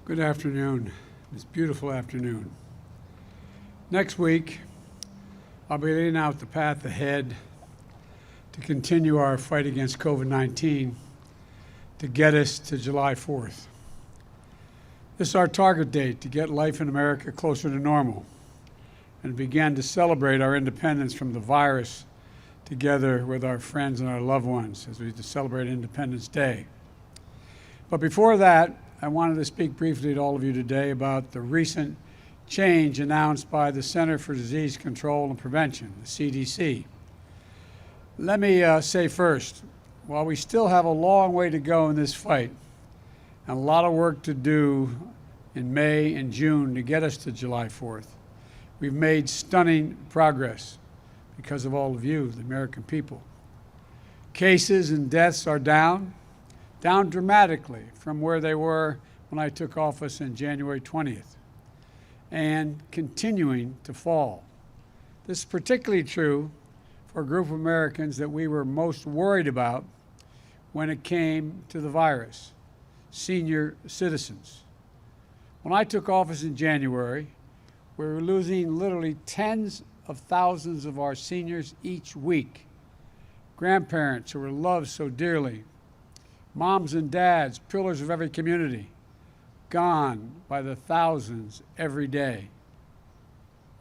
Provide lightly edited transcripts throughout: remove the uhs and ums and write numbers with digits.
Good afternoon, this beautiful afternoon. Next week, I'll be laying out the path ahead to continue our fight against COVID-19 to get us to July 4th. This is our target date to get life in America closer to normal and begin to celebrate our independence from the virus together with our friends and our loved ones as we celebrate Independence Day. But before that, I wanted to speak briefly to all of you today about the recent change announced by the Center for Disease Control and Prevention, the CDC. Let me say first, while we still have a long way to go in this fight and a lot of work to do in May and June to get us to July 4th, we've made stunning progress because of all of you, the American people. Cases and deaths are down dramatically from where they were when I took office on January 20th, and continuing to fall. This is particularly true for a group of Americans that we were most worried about when it came to the virus, senior citizens. When I took office in January, we were losing literally tens of thousands of our seniors each week, grandparents who were loved so dearly, moms and dads, pillars of every community, gone by the thousands every day.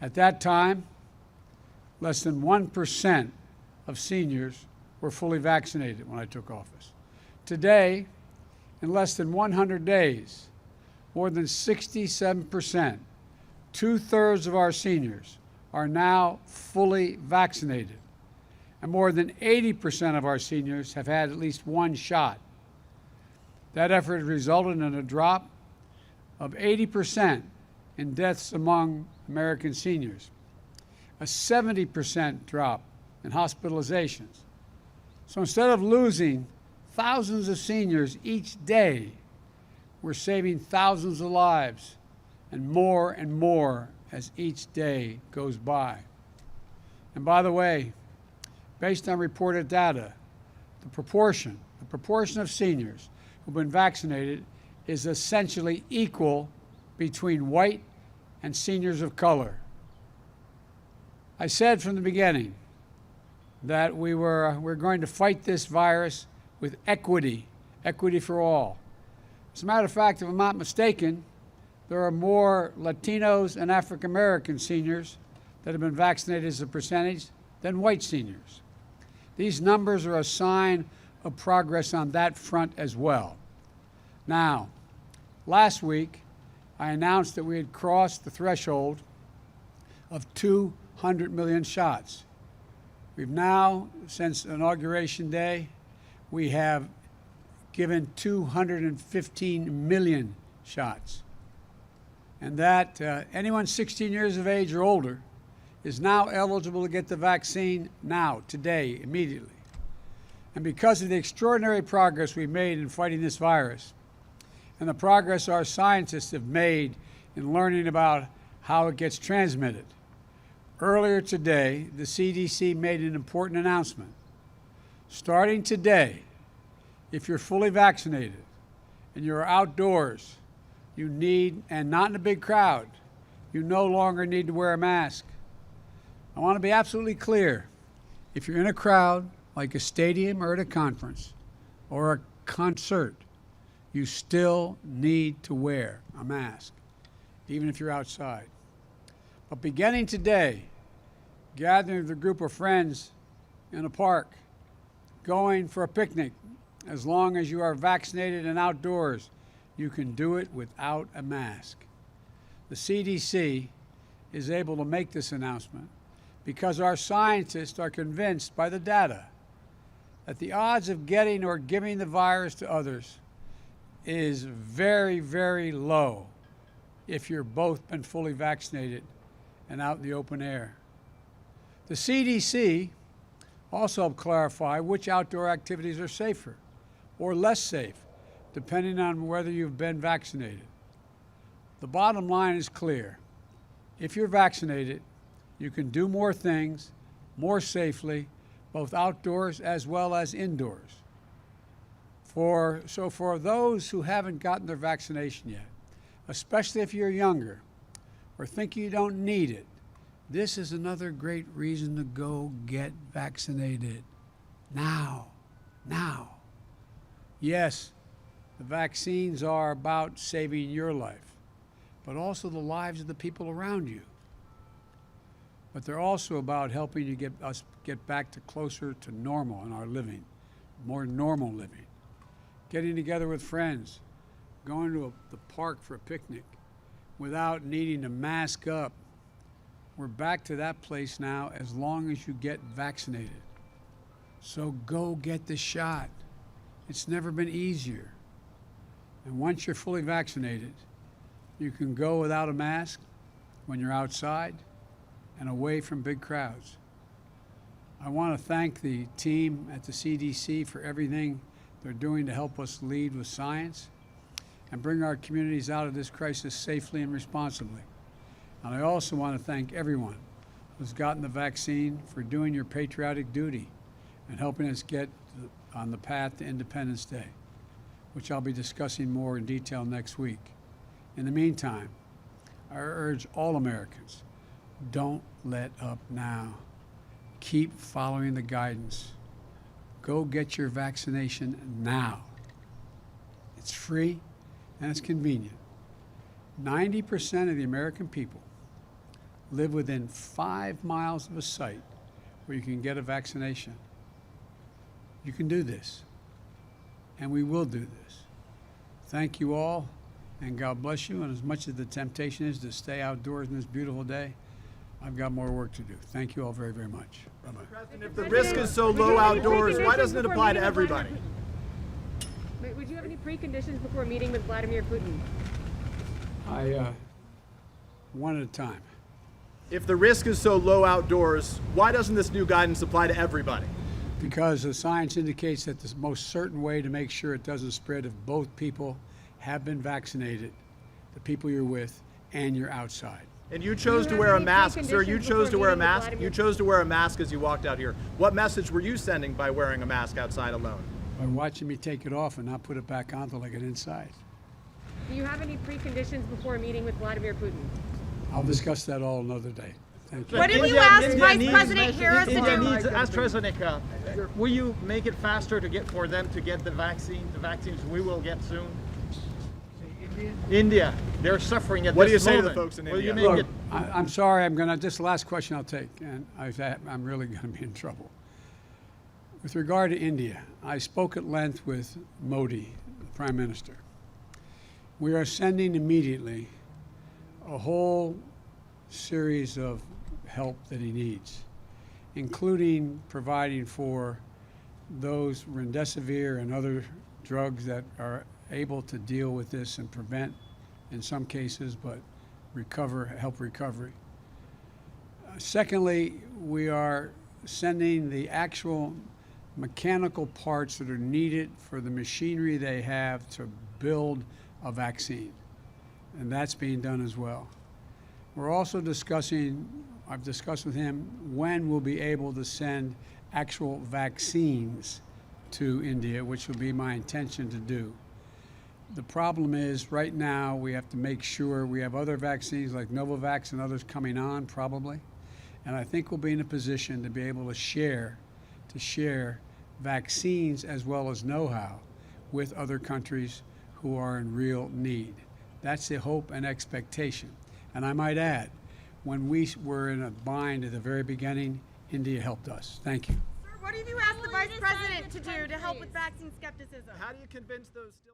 At that time, less than 1% of seniors were fully vaccinated when I took office. Today, in less than 100 days, more than 67%, 2/3 of our seniors, are now fully vaccinated. And more than 80% of our seniors have had at least one shot. That effort has resulted in a drop of 80% in deaths among American seniors, a 70% drop in hospitalizations. So instead of losing thousands of seniors each day, we're saving thousands of lives, and more as each day goes by. And by the way, based on reported data, the proportion of seniors who've been vaccinated is essentially equal between white and seniors of color. I said from the beginning that we're going to fight this virus with equity for all. As a matter of fact, if I'm not mistaken, there are more Latinos and African American seniors that have been vaccinated as a percentage than white seniors. These numbers are a sign of progress on that front as well. Now, last week, I announced that we had crossed the threshold of 200 million shots. We've now, since Inauguration Day, we have given 215 million shots. And that anyone 16 years of age or older is now eligible to get the vaccine now, today, immediately. And because of the extraordinary progress we've made in fighting this virus, and the progress our scientists have made in learning about how it gets transmitted, earlier today, the CDC made an important announcement. Starting today, if you're fully vaccinated and you're outdoors, you need, and not in a big crowd, you no longer need to wear a mask. I want to be absolutely clear. If you're in a crowd, like a stadium or at a conference or a concert, you still need to wear a mask, even if you're outside. But beginning today, gathering with a group of friends in a park, going for a picnic, as long as you are vaccinated and outdoors, you can do it without a mask. The CDC is able to make this announcement because our scientists are convinced by the data that the odds of getting or giving the virus to others is very, very low if you're both been fully vaccinated and out in the open air. The CDC also helped clarify which outdoor activities are safer or less safe, depending on whether you've been vaccinated. The bottom line is clear. If you're vaccinated, you can do more things more safely, both outdoors as well as indoors. So for those who haven't gotten their vaccination yet, especially if you're younger or think you don't need it, this is another great reason to go get vaccinated. Now. Yes, the vaccines are about saving your life, but also the lives of the people around you. But they're also about helping you get back to closer to normal in our living, more normal living. Getting together with friends, going to the park for a picnic without needing to mask up. We're back to that place now as long as you get vaccinated. So go get the shot. It's never been easier. And once you're fully vaccinated, you can go without a mask when you're outside and away from big crowds. I want to thank the team at the CDC for everything they're doing to help us lead with science and bring our communities out of this crisis safely and responsibly. And I also want to thank everyone who's gotten the vaccine for doing your patriotic duty and helping us get on the path to Independence Day, which I'll be discussing more in detail next week. In the meantime, I urge all Americans, don't let up now. Keep following the guidance. Go get your vaccination now. It's free and it's convenient. 90% of the American people live within 5 miles of a site where you can get a vaccination. You can do this, and we will do this. Thank you all, and God bless you. And as much as the temptation is to stay outdoors in this beautiful day, I've got more work to do. Thank you all very, very much. Bye-bye. President, if the risk is so low outdoors, why doesn't it apply to everybody? Wait, would you have any preconditions before meeting with Vladimir Putin? One at a time. If the risk is so low outdoors, why doesn't this new guidance apply to everybody? Because the science indicates that the most certain way to make sure it doesn't spread if both people have been vaccinated, the people you're with, and you're outside. And you chose to wear a mask, sir. You chose to wear a mask. You chose to wear a mask as you walked out here. What message were you sending by wearing a mask outside alone? By watching me take it off and not put it back on until I get inside. Do you have any preconditions before meeting with Vladimir Putin? I'll discuss that all another day. Thank you. What did you ask Vice President Harris to India do? needs AstraZeneca. Will you make it faster for them to get the vaccines we will get soon? India, they're suffering at What do you this say to moment. the folks in Will India? you make Look, it? I'm sorry, this is the last question I'll take, and I'm really going to be in trouble. With regard to India, I spoke at length with Modi, the Prime Minister. We are sending immediately a whole series of help that he needs, including providing for those remdesivir and other drugs that are able to deal with this and prevent, in some cases, but help recovery. Secondly, we are sending the actual mechanical parts that are needed for the machinery they have to build a vaccine, and that's being done as well. We're also I've discussed with him when we'll be able to send actual vaccines to India, which will be my intention to do. The problem is right now we have to make sure we have other vaccines like Novavax and others coming on probably, and I think we'll be in a position to be able to share vaccines as well as know-how with other countries who are in real need. That's the hope and expectation. And I might add, when we were in a bind at the very beginning, India helped us. Thank you. What have you asked the Vice President to do to help with vaccine skepticism? How do you convince those still